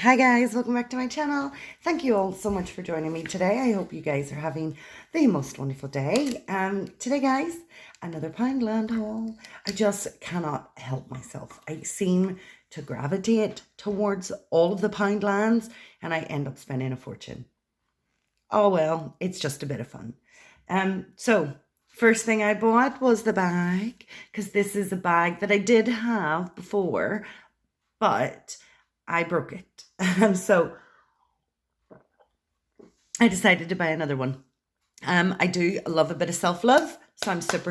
Hi guys, welcome back to my channel. Thank you all so much for joining me today. I hope you guys are having the most wonderful day. Today guys, another Poundland haul. I just cannot help myself. I seem to gravitate towards all of the Poundlands and I end up spending a fortune. Oh well, it's just a bit of fun. So first thing I bought was the bag, because this is a bag that I did have before, but I broke it. So I decided to buy another one. I do love a bit of self-love, so I'm super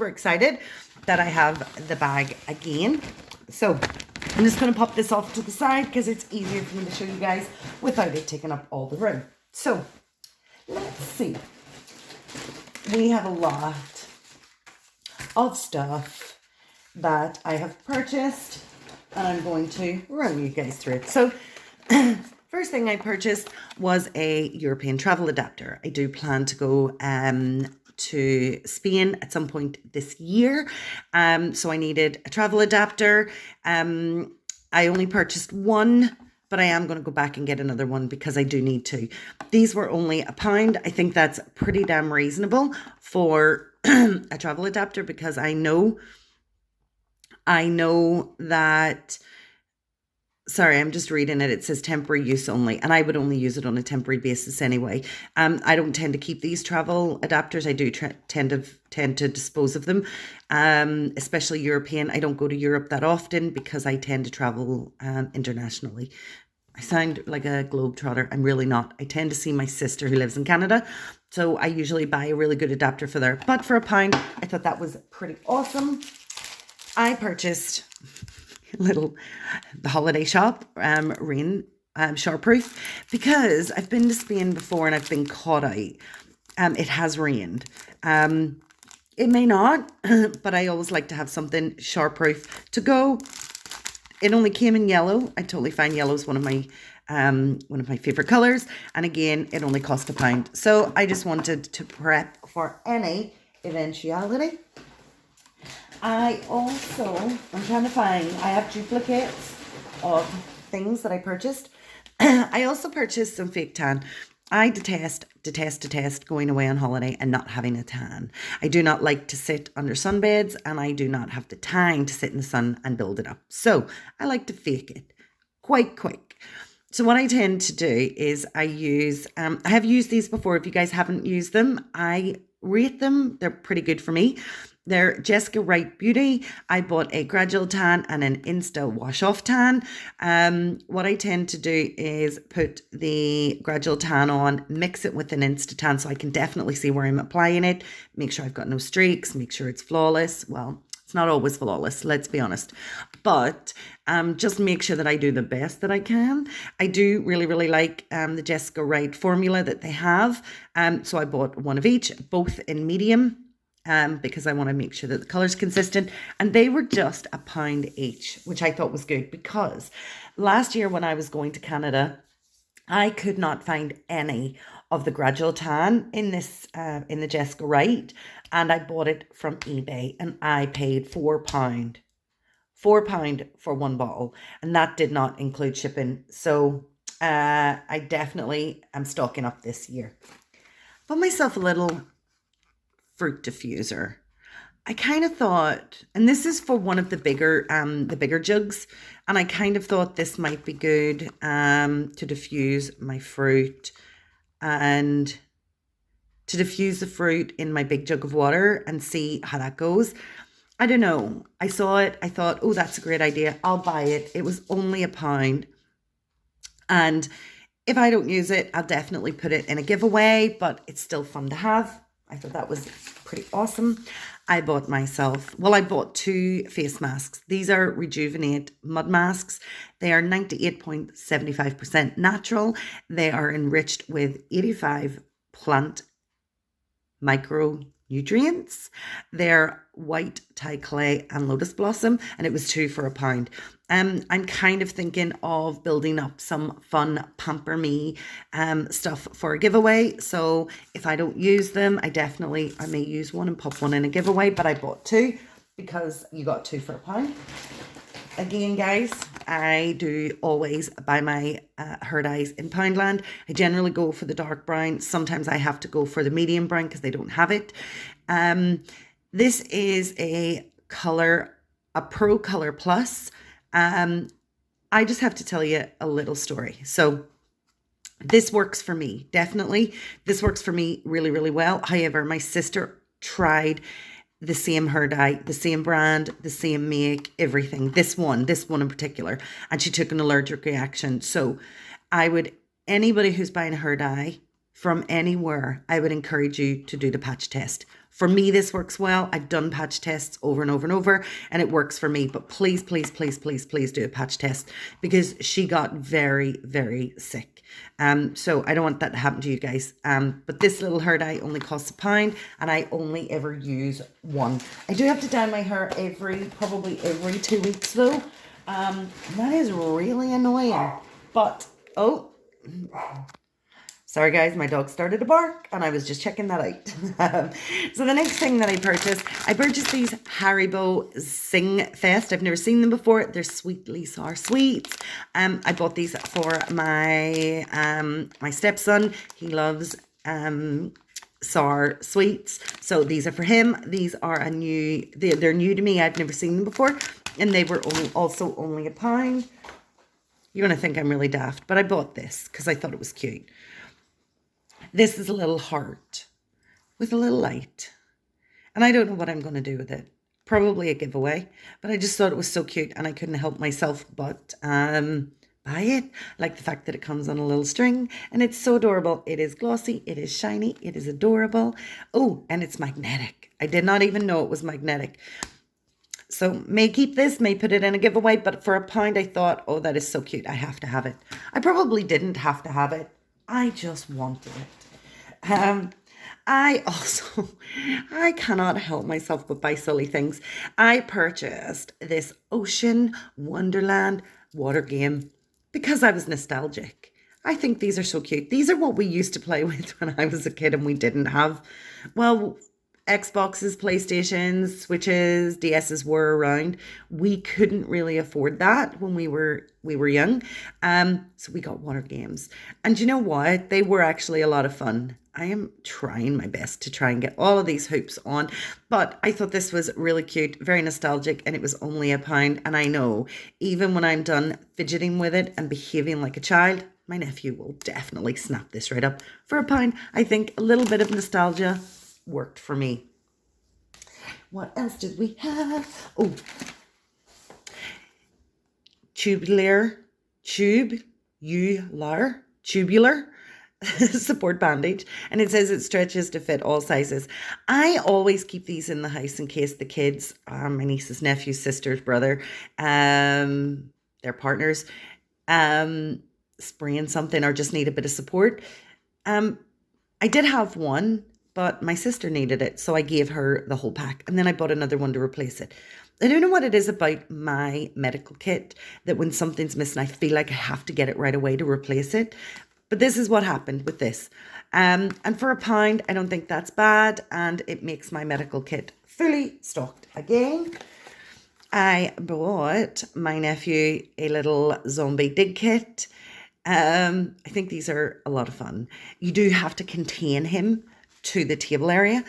excited that I have the bag again. So I'm just going to pop this off to the side because it's easier for me to show you guys without it taking up all the room. So let's see. We have a lot of stuff that I have purchased and I'm going to run you guys through it. So first thing I purchased was a European travel adapter. I do plan to go to Spain at some point this year. So I needed a travel adapter. I only purchased one, but I am going to go back and get another one because I do need to. These were only £1. I think that's pretty damn reasonable for a travel adapter because I know that, sorry, I'm just reading it. It says temporary use only, and I would only use it on a temporary basis anyway. I don't tend to keep these travel adapters. I do tend to dispose of them, especially European. I don't go to Europe that often because I tend to travel internationally. I sound like a globetrotter. I'm really not. I tend to see my sister who lives in Canada, so I usually buy a really good adapter for there. But for £1, I thought that was pretty awesome. I purchased the holiday shop rain showerproof because I've been to Spain before and I've been caught out. It has rained. It may not, but I always like to have something showerproof to go. It only came in yellow. I totally find yellow is one of my favorite colors, and again, it only cost £1. So I just wanted to prep for any eventuality. I'm trying to find, I have duplicates of things that I purchased. I also purchased some fake tan. I detest going away on holiday and not having a tan. I do not like to sit under sunbeds and I do not have the time to sit in the sun and build it up. So I like to fake it quite quick. So what I tend to do is I have used these before. If you guys haven't used them, I rate them. They're pretty good for me. They're Jessica Wright Beauty. I bought a gradual tan and an Insta wash off tan. What I tend to do is put the gradual tan on, mix it with an Insta tan so I can definitely see where I'm applying it, make sure I've got no streaks, make sure it's flawless. Well, it's not always flawless, let's be honest, but just make sure that I do the best that I can. I do really like the Jessica Wright formula that they have. So I bought one of each, both in medium. Because I want to make sure that the color's consistent, and they were just £1 each, which I thought was good because last year when I was going to Canada, I could not find any of the gradual tan in this in the Jessica Wright, and I bought it from eBay and I paid £4 for one bottle, and that did not include shipping. So I definitely am stocking up this year. Bought myself a little fruit diffuser. I kind of thought, and this is for one of the bigger jugs, and I kind of thought this might be good to diffuse my fruit and to diffuse the fruit in my big jug of water and see how that goes. I don't know. I saw it. I thought, oh, that's a great idea. I'll buy it. It was only £1. And if I don't use it, I'll definitely put it in a giveaway, but it's still fun to have. I thought that was pretty awesome. I bought two face masks. These are Rejuvenate mud masks. They are 98.75% natural. They are enriched with 85 plant micronutrients. They're white Thai clay and lotus blossom, and it was 2 for £1. I'm kind of thinking of building up some fun pamper me stuff for a giveaway. So if I don't use them, I may use one and pop one in a giveaway, but I bought 2 because you got 2 for £1. Again, guys, I do always buy my hair dyes in Poundland. I generally go for the dark brown. Sometimes I have to go for the medium brown because they don't have it. This is a Pro Color Plus. I just have to tell you a little story. So this works for me, definitely. This works for me really, really well. However, my sister tried the same hair dye, the same brand, the same make, everything. This one in particular. And she took an allergic reaction. So anybody who's buying a hair dye from anywhere, I would encourage you to do the patch test. For me, this works well. I've done patch tests over and over and over, and it works for me. But please, please, please, please, please do a patch test, because she got very, very sick. So I don't want that to happen to you guys. But this little hair dye only costs £1, and I only ever use one. I do have to dye my hair probably every 2 weeks though. That is really annoying. But, sorry guys, my dog started to bark and I was just checking that out. So the next thing that I purchased these Haribo Sing Fest. I've never seen them before. They're sweetly sour sweets. I bought these for my my stepson. He loves sour sweets. So these are for him. These are they're new to me. I've never seen them before. And they were also only £1. You're going to think I'm really daft, but I bought this because I thought it was cute. This is a little heart with a little light. And I don't know what I'm going to do with it. Probably a giveaway. But I just thought it was so cute and I couldn't help myself but buy it. I like the fact that it comes on a little string and it's so adorable. It is glossy. It is shiny. It is adorable. Oh, and it's magnetic. I did not even know it was magnetic. So may keep this, may put it in a giveaway. But for £1, I thought, oh, that is so cute. I have to have it. I probably didn't have to have it. I just wanted it. I cannot help myself but buy silly things. I purchased this Ocean Wonderland water game because I was nostalgic. I think these are so cute. These are what we used to play with when I was a kid and we didn't have, well, Xboxes, PlayStations, Switches, DSs were around. We couldn't really afford that when we were young. So we got water games. And you know what? They were actually a lot of fun. I am trying my best to try and get all of these hoops on. But I thought this was really cute, very nostalgic, and it was only £1. And I know, even when I'm done fidgeting with it and behaving like a child, my nephew will definitely snap this right up. For £1, I think a little bit of nostalgia worked for me. What else did we have? Oh, tubular support bandage, and it says it stretches to fit all sizes. I always keep these in the house in case the kids, my nieces, nephews, sisters, brother, their partners, spraying something or just need a bit of support. I did have one, but my sister needed it, so I gave her the whole pack, and then I bought another one to replace it. I don't know what it is about my medical kit that when something's missing, I feel like I have to get it right away to replace it. But this is what happened with this. And for £1, I don't think that's bad, and it makes my medical kit fully stocked again. I bought my nephew a little zombie dig kit. I think these are a lot of fun. You do have to contain him to the table area.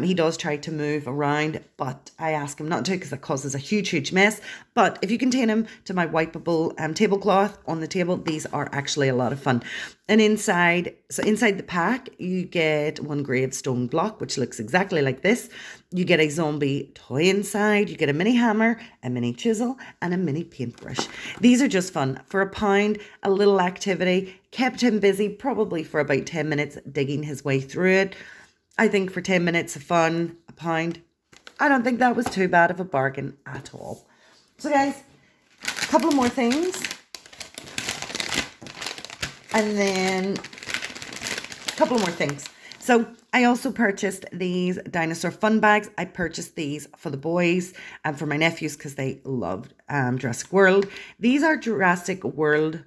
He does try to move around, but I ask him not to because that causes a huge mess. But if you contain him to my wipeable tablecloth on the table, these are actually a lot of fun. And inside the pack, you get one gravestone block, which looks exactly like this. You get a zombie toy inside. You get a mini hammer, a mini chisel, and a mini paintbrush. These are just fun. For £1, a little activity. Kept him busy probably for about 10 minutes digging his way through it. I think for 10 minutes of fun, £1, I don't think that was too bad of a bargain at all. So guys, a couple of more things. And then a couple of more things. So I also purchased these dinosaur fun bags. I purchased these for the boys and for my nephews because they loved Jurassic World. These are Jurassic World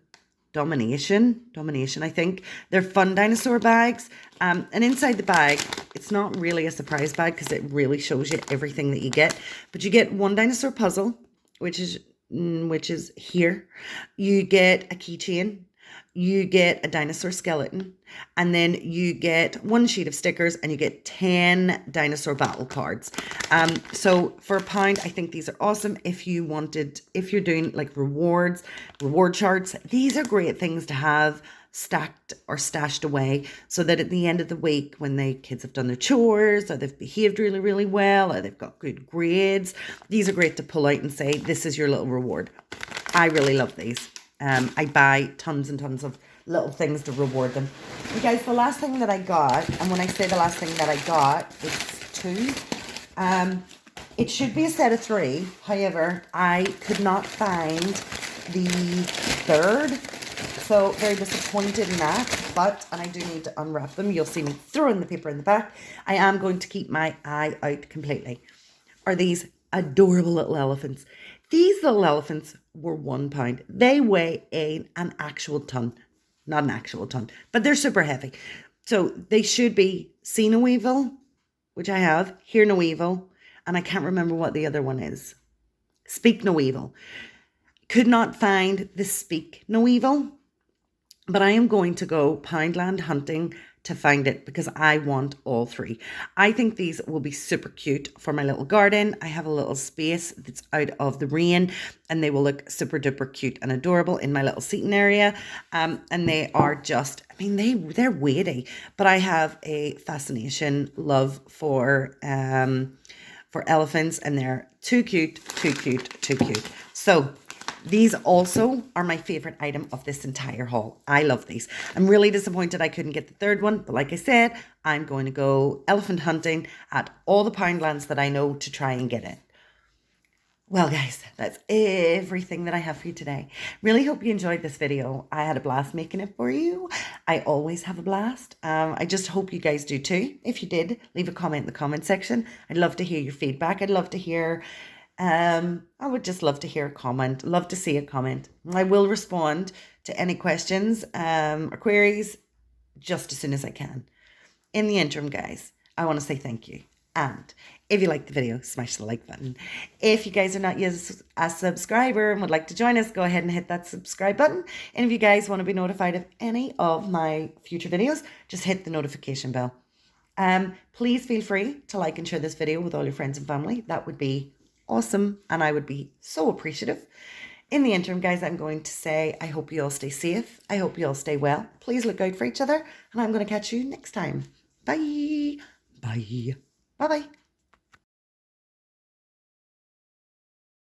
Domination, I think. They're fun dinosaur bags. And inside the bag, it's not really a surprise bag because it really shows you everything that you get. But you get one dinosaur puzzle, which is which is here. You get a keychain. You get a dinosaur skeleton, and then you get one sheet of stickers, and you get 10 dinosaur battle cards. So for £1, I think these are awesome. If you're doing like reward charts, these are great things to have stacked or stashed away, so that at the end of the week, when the kids have done their chores, or they've behaved really, really well, or they've got good grades, these are great to pull out and say, this is your little reward. I really love these. I buy tons and tons of little things to reward them. You guys, the last thing that I got, and when I say the last thing that I got, it's 2. It should be a set of 3. However, I could not find the 3rd. So very disappointed in that. And I do need to unwrap them. You'll see me throwing the paper in the back. I am going to keep my eye out completely. Are these adorable little elephants? These little elephants were £1. They weigh an actual ton. Not an actual ton, but they're super heavy. So they should be See No Evil, which I have, Hear No Evil, and I can't remember what the other one is. Speak No Evil. Could not find the Speak No Evil, but I am going to go Poundland hunting to find it, because I want all 3. I think these will be super cute for my little garden. I have a little space that's out of the rain, and they will look super duper cute and adorable in my little seating area. And they are just, I mean, they're weighty, but I have a fascination, love for elephants, and they're too cute, too cute, too cute. So these also are my favorite item of this entire haul. I love these. I'm really disappointed I couldn't get the 3rd one, but like I said, I'm going to go elephant hunting at all the Poundlands that I know to try and get it. Well, guys, that's everything that I have for you today. Really hope you enjoyed this video. I had a blast making it for you. I always have a blast. I just hope you guys do too. If you did, leave a comment in the comment section. I'd love to hear your feedback. I'd love to hear I would just love to hear a comment, love to see a comment. I will respond to any questions or queries just as soon as I can. In the interim, guys, I want to say thank you. And if you liked the video, smash the like button. If you guys are not yet a subscriber and would like to join us, go ahead and hit that subscribe button. And if you guys want to be notified of any of my future videos, just hit the notification bell. Please feel free to like and share this video with all your friends and family. That would be awesome, and I would be so appreciative. In the interim, guys, I'm going to say I hope you all stay safe. I hope you all stay well. Please look out for each other, and I'm going to catch you next time. Bye. Bye. Bye-bye.